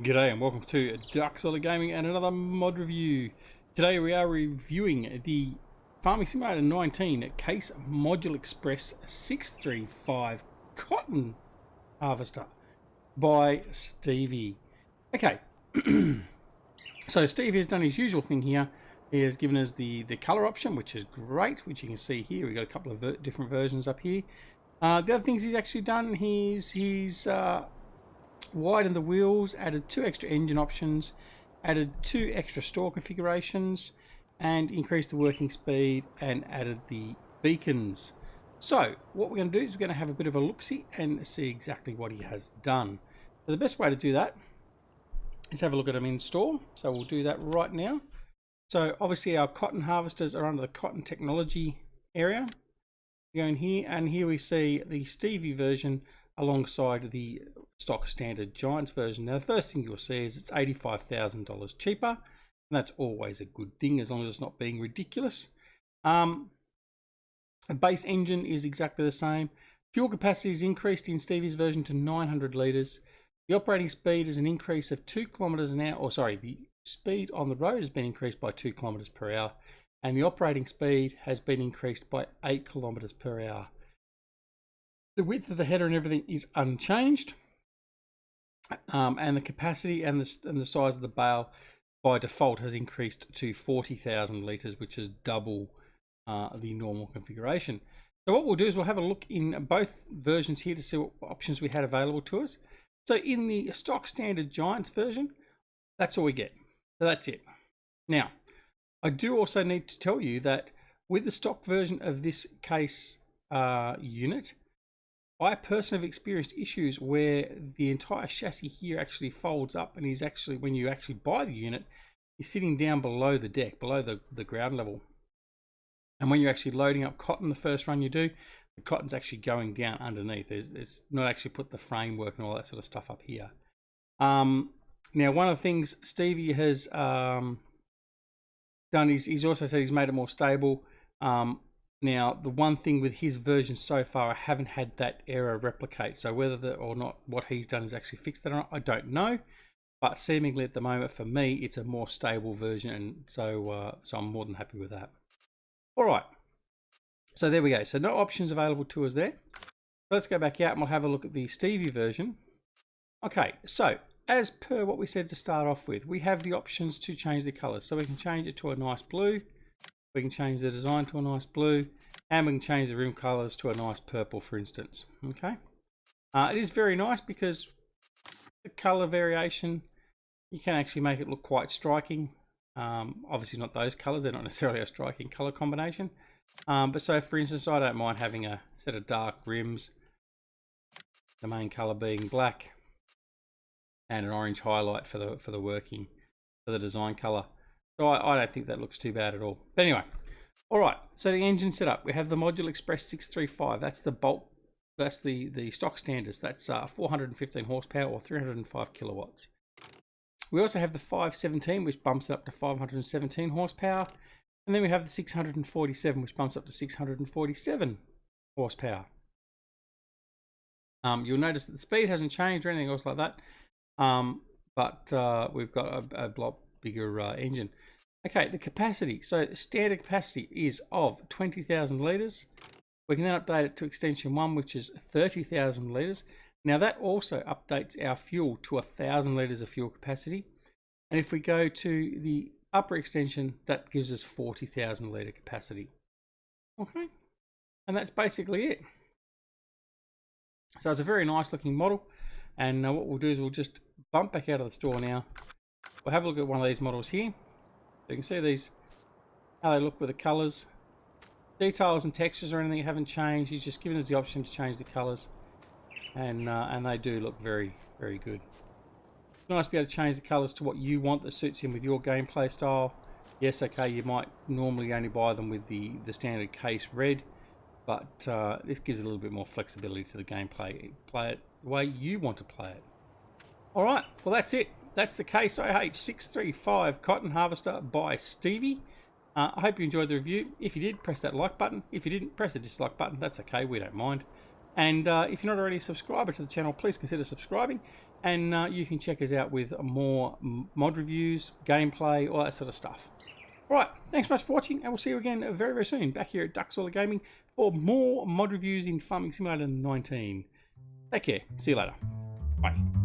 G'day and welcome to Dark Solid Gaming and another mod review. Today we are reviewing the Farming Simulator 19 Case Module Express 635 Cotton Harvester by Stevie. Okay, so Stevie has done his usual thing here. He has given us the colour option, which is great, which you can see here. We've got a couple of different versions up here. The other things he's actually done, he's widened the wheels, added 2 extra engine options, added 2 extra store configurations, and increased the working speed and added the beacons. So what we're going to do is we're going to have a bit of a look-see and see exactly what he has done. So the best way to do that is have a look at them in store. So we'll do that right now. So obviously our cotton harvesters are under the cotton technology area. Go in here, and here we see the Stevie version alongside the stock standard Giants version. Now the first thing you'll see is it's $85,000 cheaper, and that's always a good thing as long as it's not being ridiculous. The base engine is exactly the same. Fuel capacity is increased in Stevie's version to 900 litres. The operating speed is an increase of 2 kilometres an hour, or sorry, the speed on the road has been increased by 2 kilometres per hour, and the operating speed has been increased by 8 kilometres per hour. The width of the header and everything is unchanged, and the capacity and the size of the bale by default has increased to 40,000 litres, which is double the normal configuration. So what we'll do is we'll have a look in both versions here to see what options we had available to us. So in the stock standard Giants version, that's all we get. So that's it. Now, I do also need to tell you that with the stock version of this case unit, I personally have experienced issues where the entire chassis here actually folds up, and is actually, when you actually buy the unit, is sitting down below the deck, below the ground level. And when you're actually loading up cotton, the first run you do, the cotton's actually going down underneath. There's not actually put the framework and all that sort of stuff up here. Now, one of the things Stevie has done is he's also said he's made it more stable. Now, the one thing with his version so far, I haven't had that error replicate. So whether or not what he's done is actually fixed that or not, I don't know. But seemingly at the moment, for me, it's a more stable version, and so I'm more than happy with that. All right. So there we go. So no options available to us there. Let's go back out and we'll have a look at the Stevie version. Okay, so as per what we said to start off with, we have the options to change the colours. So we can change it to a nice blue. We can change the design to a nice blue, and we can change the rim colours to a nice purple, for instance. Okay, it is very nice because the colour variation, you can actually make it look quite striking. Obviously not those colours, they're not necessarily a striking colour combination. But so for instance, I don't mind having a set of dark rims, the main colour being black, and an orange highlight for the design colour. So I don't think that looks too bad at all. But anyway, all right. So the engine setup, we have the Module Express 635. That's the bulk. That's the stock standards. That's 415 horsepower or 305 kilowatts. We also have the 517, which bumps it up to 517 horsepower, and then we have the 647, which bumps up to 647 horsepower. You'll notice that the speed hasn't changed or anything else like that, but we've got a lot bigger engine. Okay, the capacity. So standard capacity is of 20,000 litres. We can then update it to extension 1, which is 30,000 litres. Now that also updates our fuel to 1,000 litres of fuel capacity. And if we go to the upper extension, that gives us 40,000 litre capacity. Okay, and that's basically it. So it's a very nice looking model. And what we'll do is we'll just bump back out of the store now. We'll have a look at one of these models here. So you can see these, how they look with the colours. Details and textures or anything haven't changed. He's just given us the option to change the colours, and they do look very, very good. It's nice to be able to change the colours to what you want that suits in with your gameplay style. Yes, okay, you might normally only buy them with the standard case red, but this gives a little bit more flexibility to the gameplay. Play it the way you want to play it. All right, well that's it. That's the Case IH 635 Cotton Harvester by Stevie. I hope you enjoyed the review. If you did, press that like button. If you didn't, press the dislike button. That's okay, we don't mind. And if you're not already a subscriber to the channel, please consider subscribing. and you can check us out with more mod reviews, gameplay, all that sort of stuff. Alright, thanks so much for watching, and we'll see you again very, very soon back here at Ducksolar Gaming for more mod reviews in Farming Simulator 19. Take care. See you later. Bye.